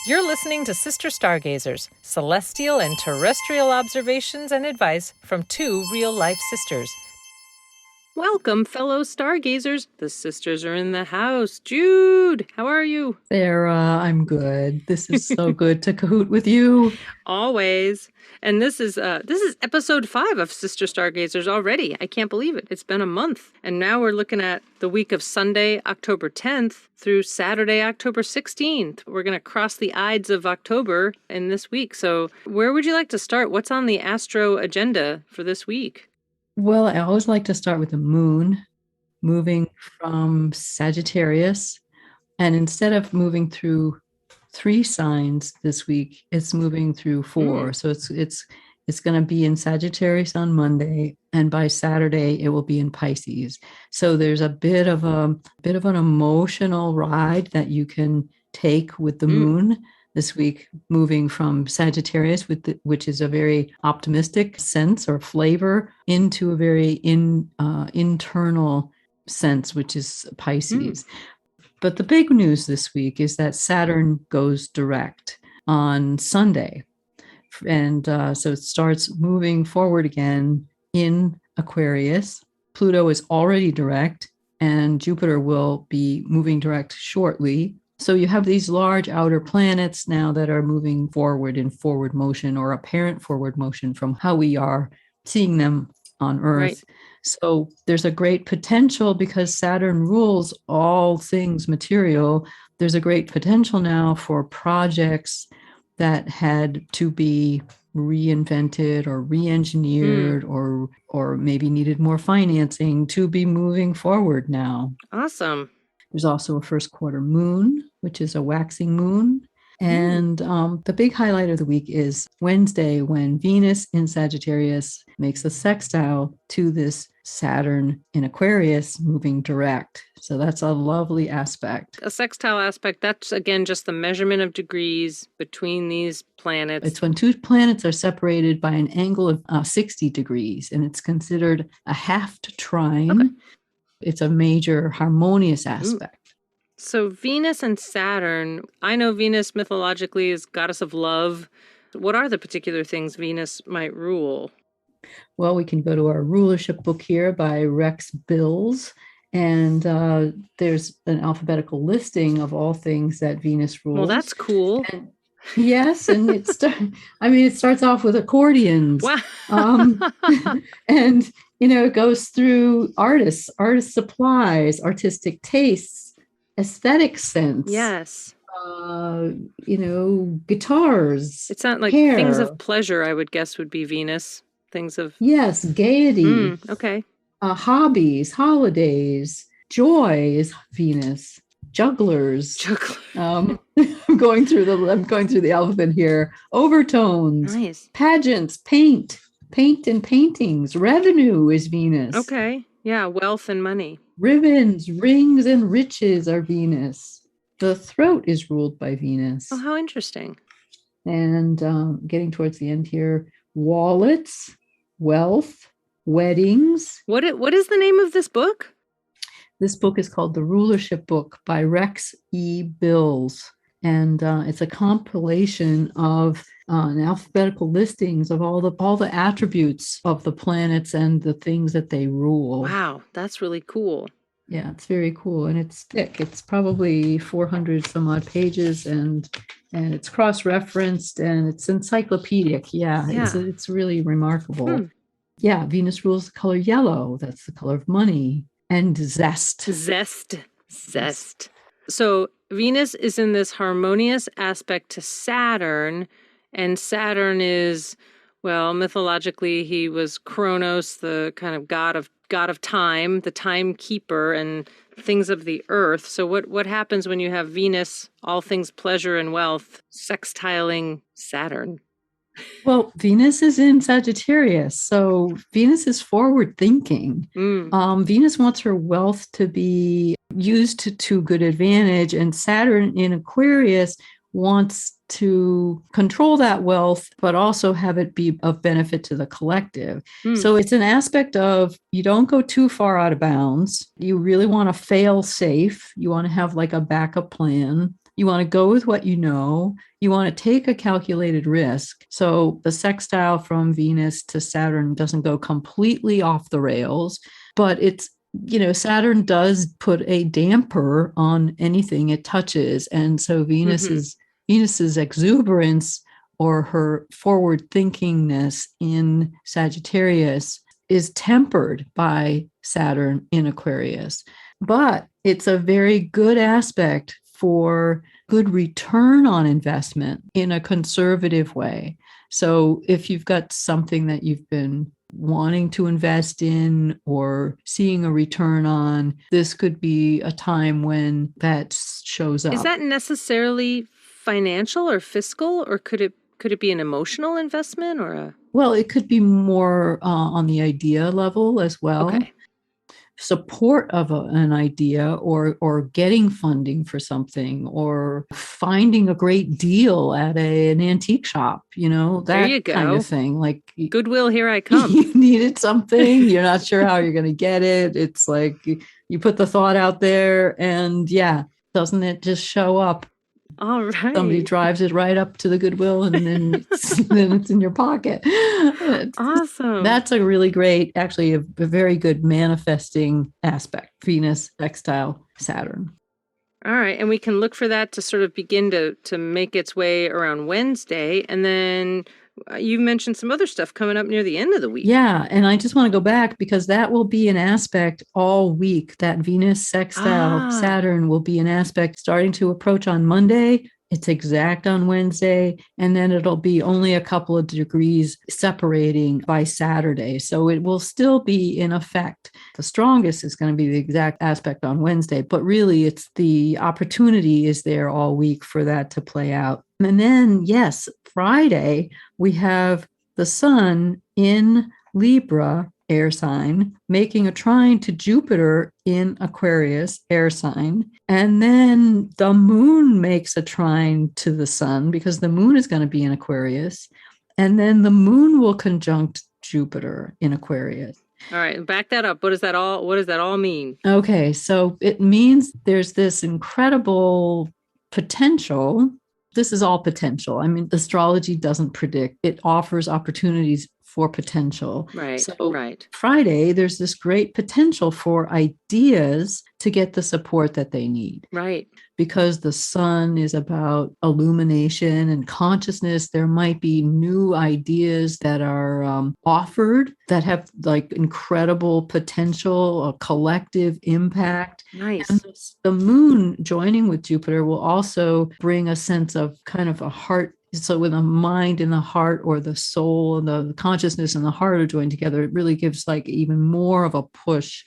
You're listening to Sister Stargazers, celestial and terrestrial observations and advice from two real-life sisters. Welcome, fellow stargazers. The sisters are in the house. Jude, how are you? Sarah, I'm good. This is so good to cahoot with you. Always. And this is episode 5 of Sister Stargazers already. I can't believe it. It's been a month. And now we're looking at the week of Sunday, October 10th through Saturday, October 16th. We're going to cross the Ides of October in this week. So where would you like to start? What's on the astro agenda for this week? Well, I always like to start with the moon moving from Sagittarius. And instead of moving through 3 signs this week, it's moving through 4. So it's going to be in Sagittarius on Monday, and by Saturday it will be in Pisces. So there's a bit of an emotional ride that you can take with the moon this week, moving from Sagittarius, which is a very optimistic sense or flavor, into a very internal sense, which is Pisces. But the big news this week is that Saturn goes direct on Sunday. And so it starts moving forward again in Aquarius. Pluto is already direct, and Jupiter will be moving direct shortly. So you have these large outer planets now that are moving forward in forward motion, or apparent forward motion from how we are seeing them on Earth. Right. So there's a great potential, because Saturn rules all things material. There's a great potential now for projects that had to be reinvented or re-engineered or maybe needed more financing to be moving forward now. Awesome. There's also a first quarter moon, which is a waxing moon. And the big highlight of the week is Wednesday, when Venus in Sagittarius makes a sextile to this Saturn in Aquarius moving direct. So that's a lovely aspect. A sextile aspect, that's again just the measurement of degrees between these planets. It's when 2 planets are separated by an angle of 60 degrees, and it's considered a halved trine. Okay. It's a major harmonious aspect. So Venus and Saturn, I know Venus mythologically is goddess of love. What are the particular things Venus might rule? Well, we can go to our rulership book here by Rex Bills, and there's an alphabetical listing of all things that Venus rules. Well, that's cool. And yes, and it starts off with accordions. Wow. And it goes through artists, artist supplies, artistic tastes, aesthetic sense. Yes. Guitars. It's not like hair. Things of pleasure, I would guess, would be Venus. Things of... Yes, gaiety. Okay. Hobbies, holidays, joy is Venus. Jugglers. I'm going through the alphabet here. Overtones. Nice. Pageants, paint and paintings. Revenue is Venus. Okay. Yeah, wealth and money. Ribbons, rings, and riches are Venus. The throat is ruled by Venus. Oh, how interesting. And getting towards the end here, wallets, wealth, weddings. What is the name of this book? This book is called The Rulership Book by Rex E. Bills. And it's a compilation of alphabetical listings of all the attributes of the planets and the things that they rule. Wow, that's really cool. Yeah, it's very cool, and it's thick. It's probably 400 some odd pages, and it's cross-referenced, and it's encyclopedic. Yeah. It's really remarkable. Yeah, Venus rules the color yellow. That's the color of money. And zest. So Venus is in this harmonious aspect to Saturn, and Saturn is, well, mythologically, he was Kronos, the kind of god of time, the timekeeper, and things of the earth. So what happens when you have Venus, all things pleasure and wealth, sextiling Saturn? Well, Venus is in Sagittarius, so Venus is forward thinking. Venus wants her wealth to be used to good advantage, and Saturn in Aquarius wants to control that wealth, but also have it be of benefit to the collective. So it's an aspect of, you don't go too far out of bounds. You really want to fail safe. You want to have like a backup plan. You want to go with what you know. You want to take a calculated risk. So the sextile from Venus to Saturn doesn't go completely off the rails, but it's, Saturn does put a damper on anything it touches. And so Venus's exuberance or her forward thinkingness in Sagittarius is tempered by Saturn in Aquarius. But it's a very good aspect for good return on investment in a conservative way. So if you've got something that you've been wanting to invest in or seeing a return on, this could be a time when that shows up. Is that necessarily financial or fiscal, or could it be an emotional investment or a? Well, it could be more on the idea level as well. Okay. Support of an idea or getting funding for something or finding a great deal at an antique shop, that there you go. kind of thing. Like goodwill, here I come. You needed something, you're not sure how you're going to get it. It's like you put the thought out there and doesn't it just show up? All right. Somebody drives it right up to the Goodwill and then it's in your pocket. Awesome. That's a really great, actually a very good manifesting aspect. Venus, sextile, Saturn. All right. And we can look for that to sort of begin to make its way around Wednesday. And then you mentioned some other stuff coming up near the end of the week. Yeah. And I just want to go back because that will be an aspect all week. That Venus sextile Saturn will be an aspect starting to approach on Monday. It's exact on Wednesday. And then it'll be only a couple of degrees separating by Saturday. So it will still be in effect. The strongest is going to be the exact aspect on Wednesday. But really, it's the opportunity is there all week for that to play out. And then, yes, Friday, we have the sun in Libra, air sign, making a trine to Jupiter in Aquarius, air sign. And then the moon makes a trine to the sun because the moon is going to be in Aquarius. And then the moon will conjunct Jupiter in Aquarius. All right, back that up. What does that all mean? Okay, so it means there's this incredible potential. This is all potential. I mean, astrology doesn't predict. It offers opportunities for potential. Right. So right. Friday, there's this great potential for ideas to get the support that they need. Right. Because the sun is about illumination and consciousness, there might be new ideas that are offered that have like incredible potential, a collective impact. Nice. And the moon joining with Jupiter will also bring a sense of kind of a heart. So when the mind and the heart or the soul and the consciousness and the heart are joined together, it really gives like even more of a push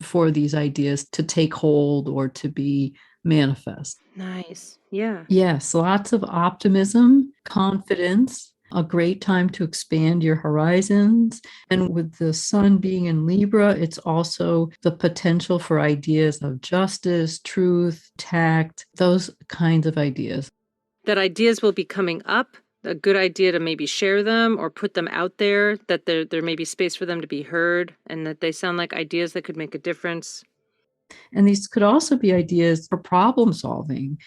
for these ideas to take hold or to be manifest. Nice. Yeah. Yes, lots of optimism, confidence, a great time to expand your horizons. And with the sun being in Libra, it's also the potential for ideas of justice, truth, tact, those kinds of ideas. That ideas will be coming up, a good idea to maybe share them or put them out there, that there may be space for them to be heard and that they sound like ideas that could make a difference. And these could also be ideas for problem solving.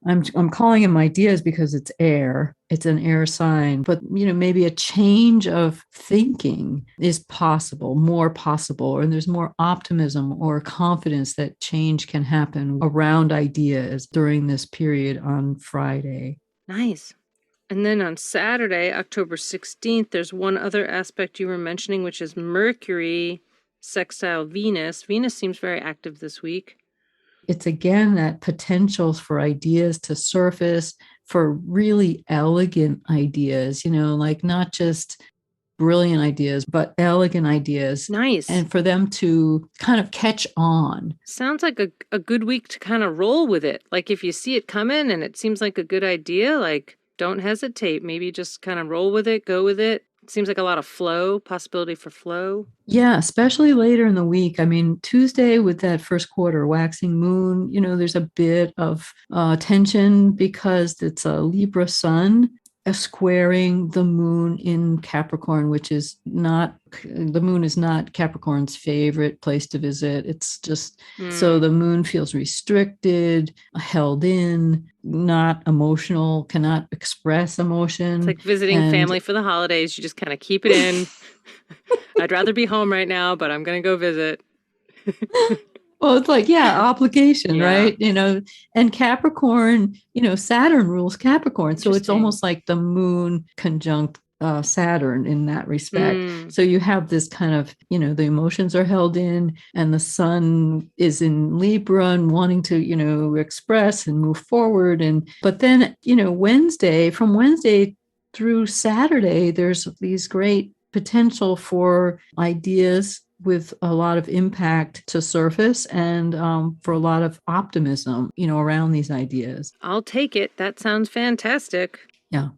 I'm calling them ideas because it's air. It's an air sign. But, maybe a change of thinking is possible, more possible, and there's more optimism or confidence that change can happen around ideas during this period on Friday. Nice. And then on Saturday, October 16th, there's one other aspect you were mentioning, which is Mercury sextile Venus. Venus seems very active this week. It's again that potential for ideas to surface, for really elegant ideas, like not just brilliant ideas, but elegant ideas. Nice. And for them to kind of catch on. Sounds like a good week to kind of roll with it. Like if you see it coming and it seems like a good idea, like don't hesitate. Maybe just kind of roll with it, go with it. It seems like a lot of flow, possibility for flow. Yeah, especially later in the week. I mean, Tuesday with that first quarter waxing moon, there's a bit of tension because it's a Libra sun. squaring the moon in Capricorn, which is not, the moon is not Capricorn's favorite place to visit. It's just, so the moon feels restricted, held in, not emotional, cannot express emotion. It's like visiting family for the holidays. You just kind of keep it in. I'd rather be home right now, but I'm going to go visit. Well, it's like, obligation, right? And Capricorn, Saturn rules Capricorn. So it's almost like the moon conjunct Saturn in that respect. So you have this kind of, the emotions are held in, and the sun is in Libra and wanting to, express and move forward. But then, from Wednesday through Saturday, there's these great potential for ideas with a lot of impact to surface, and for a lot of optimism, around these ideas. I'll take it. That sounds fantastic. Yeah.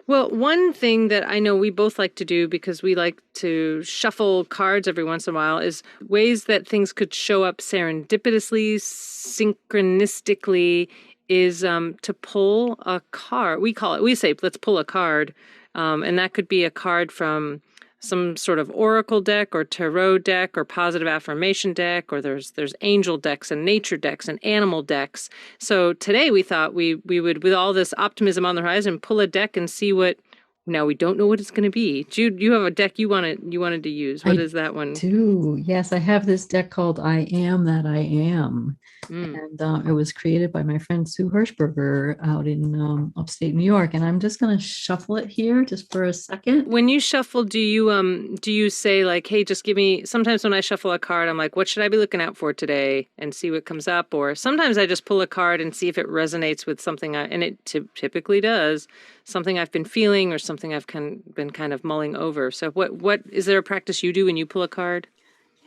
Well, one thing that I know we both like to do, because we like to shuffle cards every once in a while, is ways that things could show up serendipitously, synchronistically, is to pull a card. We say, let's pull a card. And that could be a card from some sort of oracle deck or tarot deck or positive affirmation deck, or there's angel decks and nature decks and animal decks. So today we thought we would, with all this optimism on the horizon, pull a deck and see what. Now we don't know what it's going to be. Jude, you have a deck you wanted to use. What is that one? I do. Yes, I have this deck called I Am That I Am. And it was created by my friend Sue Hirschberger out in upstate New York. And I'm just going to shuffle it here just for a second. When you shuffle, do you say like, hey, just give me, sometimes when I shuffle a card, I'm like, what should I be looking out for today, and see what comes up? Or sometimes I just pull a card and see if it resonates with something, and it typically does, something I've been feeling or something I've been kind of mulling over. So what is there a practice you do when you pull a card?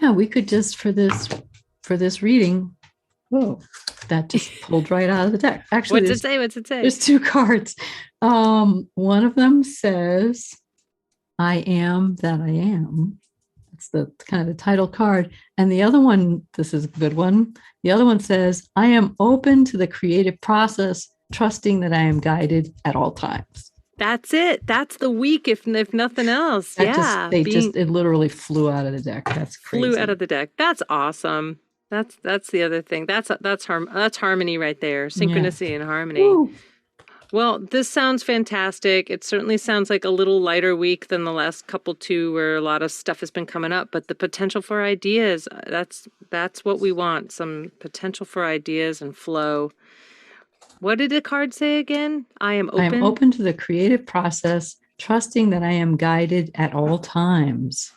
Yeah, we could just, for this reading, whoa, that just pulled right out of the deck. Actually, What's it say? There's two cards. One of them says, I am that I am. That's the kind of the title card. And the other one, this is a good one. The other one says, I am open to the creative process, trusting that I am guided at all times. That's it. That's the week, if nothing else. It literally flew out of the deck. That's crazy. Flew out of the deck. That's awesome. That's the other thing. That's harmony right there. Synchronicity and harmony. Woo. Well, this sounds fantastic. It certainly sounds like a little lighter week than the last couple two, where a lot of stuff has been coming up. But the potential for ideas, that's what we want. Some potential for ideas and flow. What did the card say again? I am open to the creative process, trusting that I am guided at all times.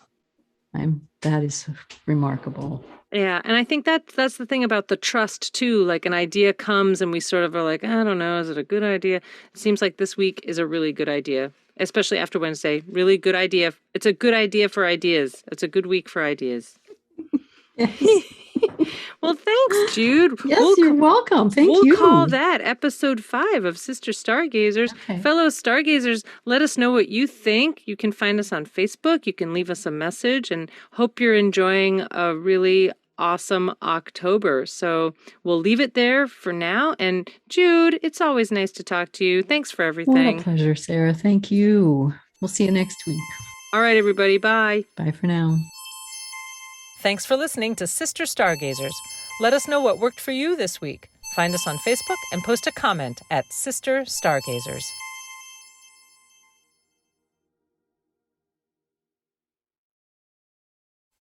That is remarkable. Yeah, and I think that's the thing about the trust too. Like, an idea comes and we sort of are like, I don't know, is it a good idea? It seems like this week is a really good idea, especially after Wednesday. Really good idea. It's a good idea for ideas. It's a good week for ideas. Yes. Well, thanks, Jude. Yes, you're welcome. Thank you. We'll call that episode 5 of Sister Stargazers. Okay. Fellow Stargazers, let us know what you think. You can find us on Facebook. You can leave us a message, and hope you're enjoying a really awesome October. So we'll leave it there for now. And Jude, it's always nice to talk to you. Thanks for everything. What a pleasure, Sarah. Thank you. We'll see you next week. All right, everybody. Bye. Bye for now. Thanks for listening to Sister Stargazers. Let us know what worked for you this week. Find us on Facebook and post a comment at Sister Stargazers.